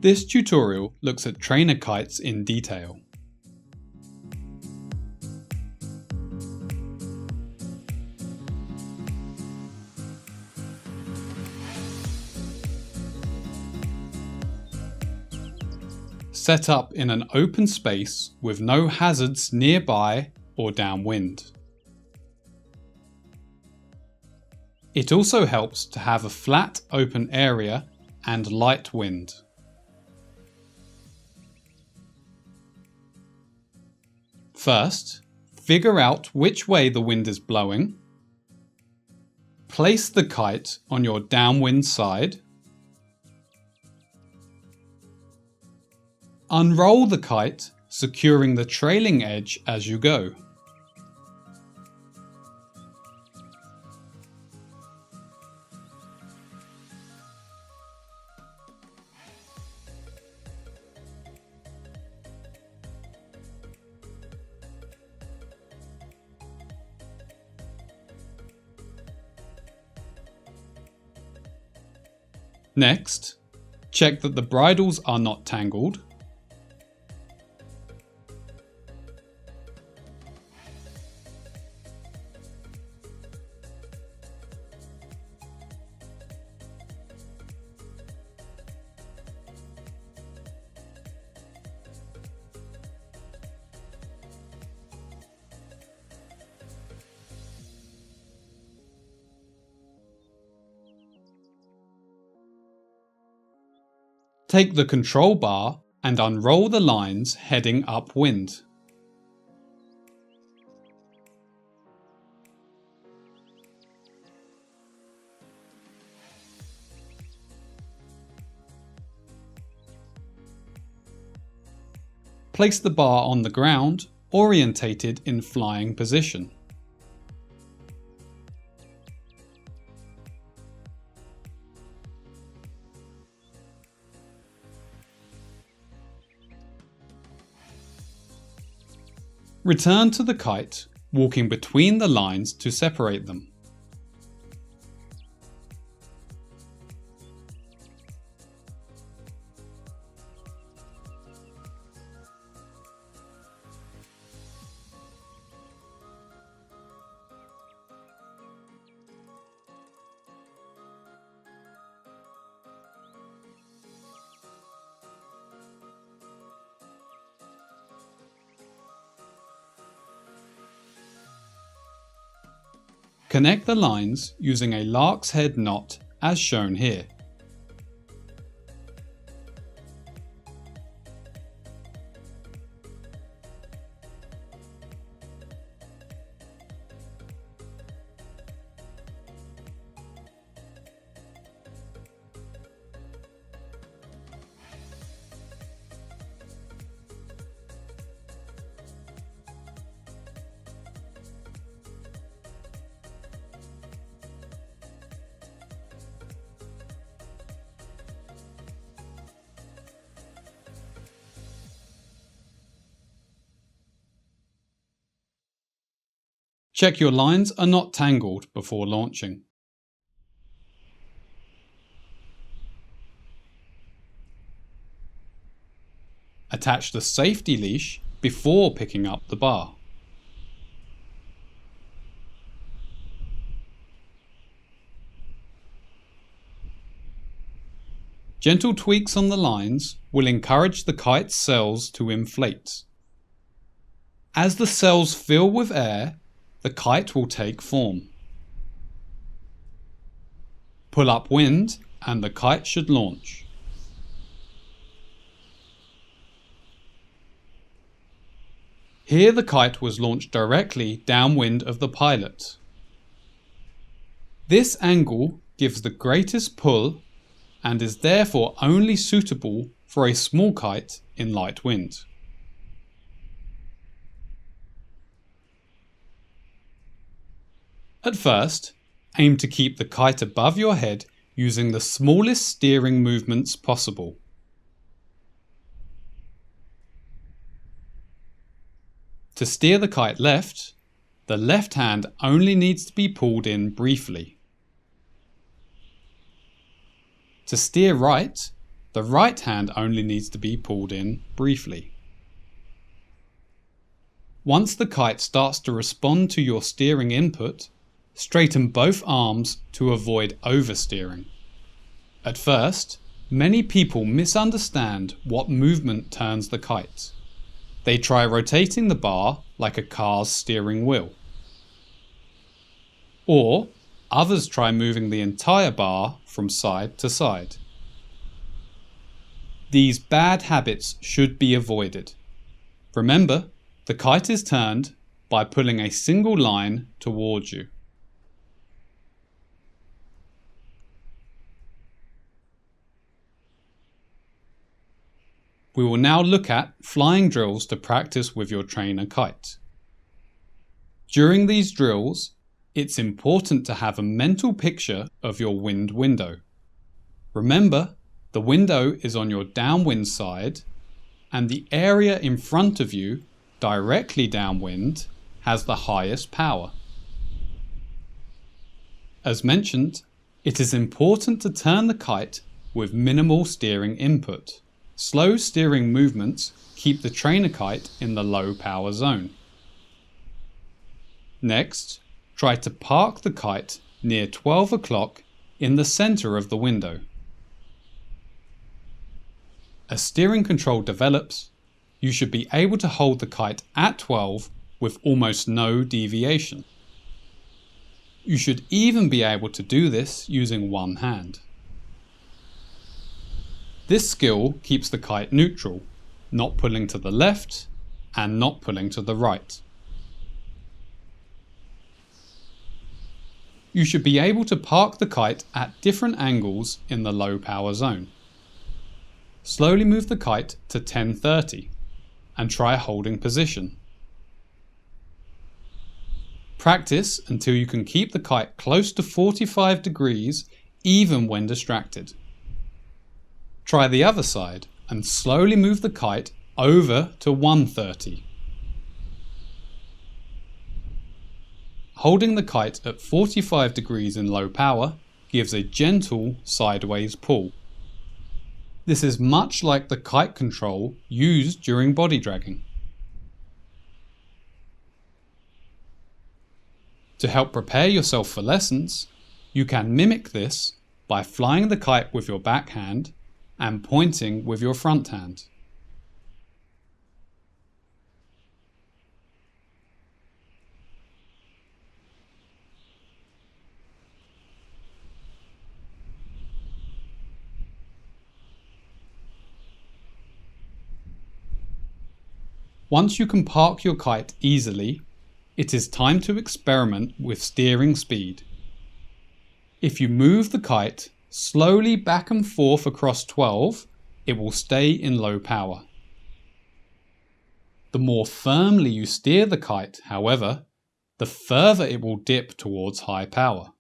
This tutorial looks at trainer kites in detail. Set up in an open space with no hazards nearby or downwind. It also helps to have a flat open area and light wind. First, figure out which way the wind is blowing. Place the kite on your downwind side. Unroll the kite, securing the trailing edge as you go. Next, check that the bridles are not tangled. Take the control bar and unroll the lines heading upwind. Place the bar on the ground, orientated in flying position. Return to the kite, walking between the lines to separate them. Connect the lines using a lark's head knot as shown here. Check your lines are not tangled before launching. Attach the safety leash before picking up the bar. Gentle tweaks on the lines will encourage the kite's sails to inflate. As the sails fill with air, the kite will take form. Pull up wind and the kite should launch. Here the kite was launched directly downwind of the pilot. This angle gives the greatest pull and is therefore only suitable for a small kite in light wind. At first, aim to keep the kite above your head using the smallest steering movements possible. To steer the kite left, the left hand only needs to be pulled in briefly. To steer right, the The right hand only needs to be pulled in briefly. Once the kite starts to respond to your steering input, straighten both arms to avoid oversteering. At first, many people misunderstand what movement turns the kite. They try rotating the bar like a car's steering wheel. Or others try moving the entire bar from side to side. These bad habits should be avoided. Remember, the kite is turned by pulling a single line towards you. We will now look at flying drills to practice with your trainer kite. During these drills, it's important to have a mental picture of your wind window. Remember, the window is on your downwind side, and the area in front of you, directly downwind, has the highest power. As mentioned, it is important to turn the kite with minimal steering input. Slow steering movements keep the trainer kite in the low power zone. Next, try to park the kite near 12 o'clock in the center of the window. As steering control develops, you should be able to hold the kite at 12 with almost no deviation. You should even be able to do this using one hand. This skill keeps the kite neutral, not pulling to the left and not pulling to the right. You should be able to park the kite at different angles in the low power zone. Slowly move the kite to 10:30 and try holding position. Practice until you can keep the kite close to 45 degrees even when distracted. Try the other side and slowly move the kite over to 1:30. Holding the kite at 45 degrees in low power gives a gentle sideways pull. This is much like the kite control used during body dragging. To help prepare yourself for lessons, you can mimic this by flying the kite with your backhand and pointing with your front hand. Once you can park your kite easily, it is time to experiment with steering speed. If you move the kite slowly back and forth across 12, it will stay in low power. The more firmly you steer the kite, however, the further it will dip towards high power.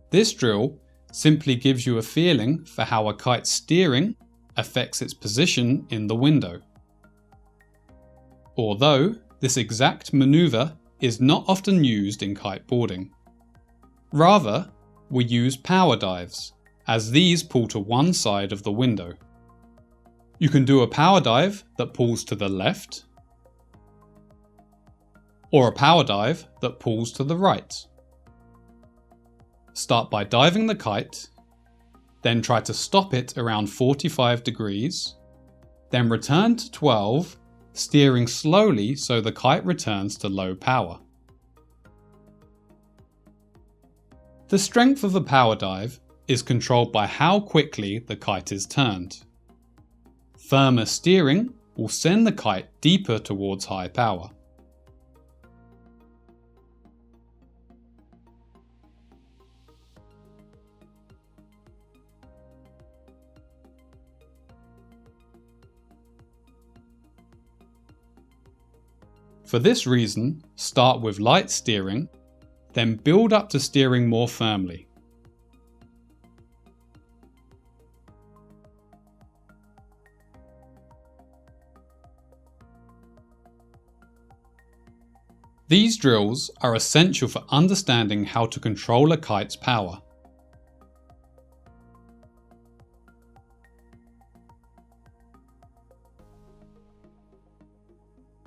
This drill simply gives you a feeling for how a kite's steering affects its position in the window. Although this exact maneuver is not often used in kiteboarding. Rather, we use power dives, as these pull to one side of the window. You can do a power dive that pulls to the left, or a power dive that pulls to the right. Start by diving the kite, then try to stop it around 45 degrees, then return to 12, steering slowly so the kite returns to low power. The strength of a power dive is controlled by how quickly the kite is turned. Firmer steering will send the kite deeper towards high power. For this reason, start with light steering, then build up to steering more firmly. These drills are essential for understanding how to control a kite's power.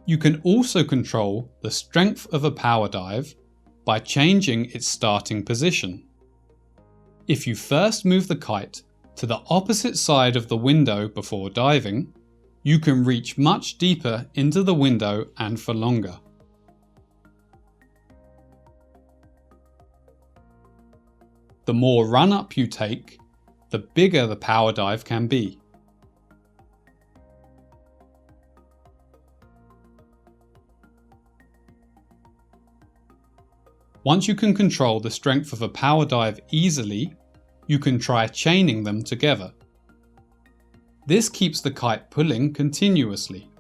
You can also control the strength of a power dive by changing its starting position. If you first move the kite to the opposite side of the window before diving, you can reach much deeper into the window and for longer. The more run-up you take, the bigger the power dive can be. Once you can control the strength of a power dive easily, you can try chaining them together. This keeps the kite pulling continuously.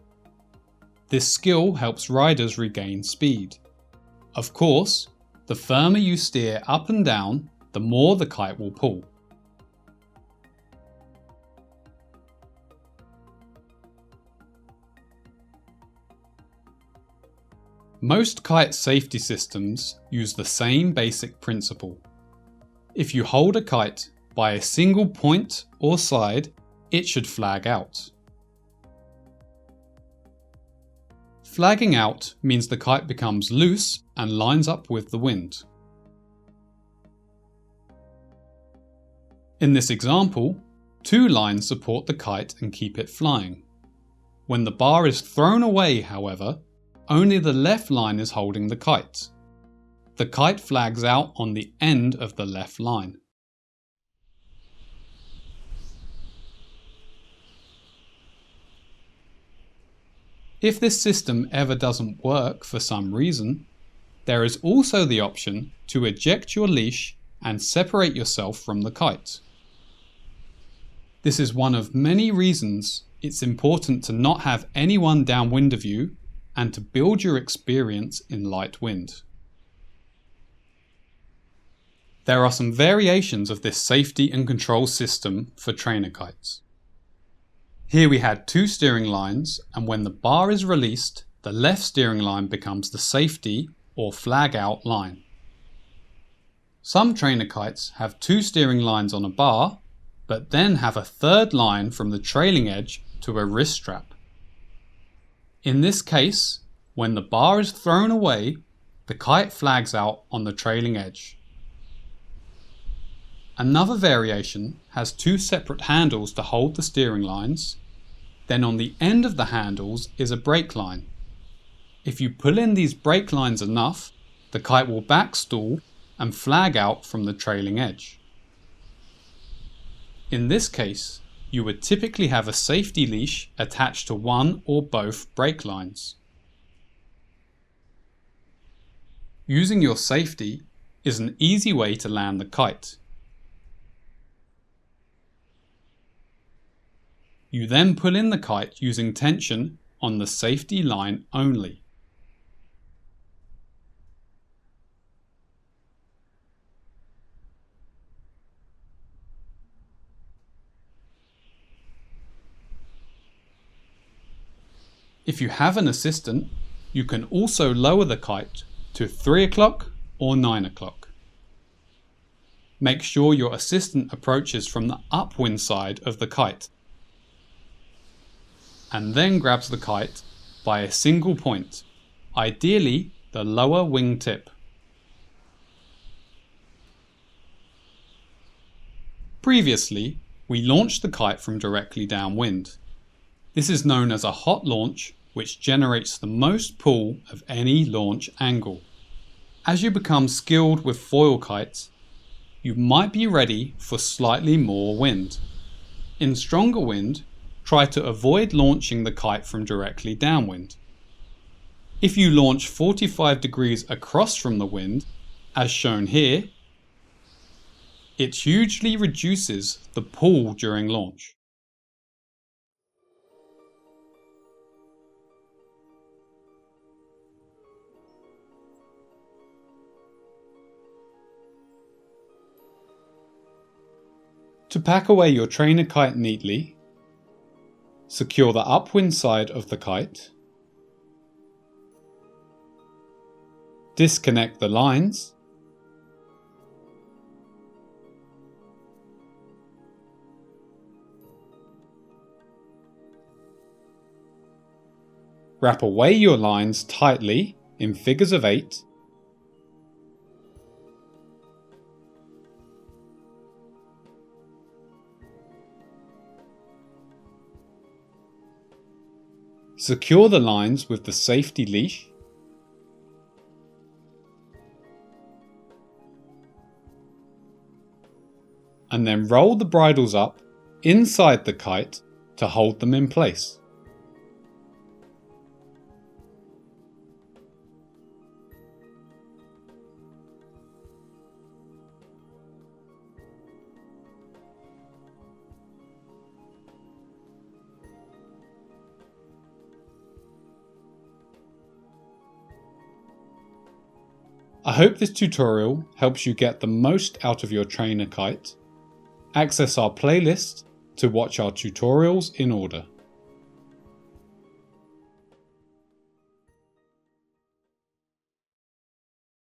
This skill helps riders regain speed. Of course, the firmer you steer up and down, the more the kite will pull. Most kite safety systems use the same basic principle. If you hold a kite by a single point or side, it should flag out. Flagging out means the kite becomes loose and lines up with the wind. In this example, 2 lines support the kite and keep it flying. When the bar is thrown away, however, only the left line is holding the kite. The kite flags out on the end of the left line. If this system ever doesn't work for some reason, there is also the option to eject your leash and separate yourself from the kite. This is one of many reasons it's important to not have anyone downwind of you and to build your experience in light wind. There are some variations of this safety and control system for trainer kites. Here we had 2 steering lines, and when the bar is released, the left steering line becomes the safety or flag out line. Some trainer kites have 2 steering lines on a bar, but then have a 3rd line from the trailing edge to a wrist strap. In this case, when the bar is thrown away, the kite flags out on the trailing edge. Another variation has 2 separate handles to hold the steering lines, then on the end of the handles is a brake line. If you pull in these brake lines enough, the kite will backstall and flag out from the trailing edge. In this case, you would typically have a safety leash attached to one or both brake lines. Using your safety is an easy way to land the kite. You then pull in the kite using tension on the safety line only. If you have an assistant, you can also lower the kite to 3 o'clock or 9 o'clock. Make sure your assistant approaches from the upwind side of the kite and then grabs the kite by a single point, ideally the lower wing tip. Previously, we launched the kite from directly downwind. This is known as a hot launch, which generates the most pull of any launch angle. As you become skilled with foil kites, you might be ready for slightly more wind. In stronger wind, try to avoid launching the kite from directly downwind. If you launch 45 degrees across from the wind, as shown here, it hugely reduces the pull during launch. To pack away your trainer kite neatly, secure the upwind side of the kite, disconnect the lines, wrap away your lines tightly in figures of 8, secure the lines with the safety leash, and then roll the bridles up inside the kite to hold them in place. I hope this tutorial helps you get the most out of your trainer kite. Access our playlist to watch our tutorials in order.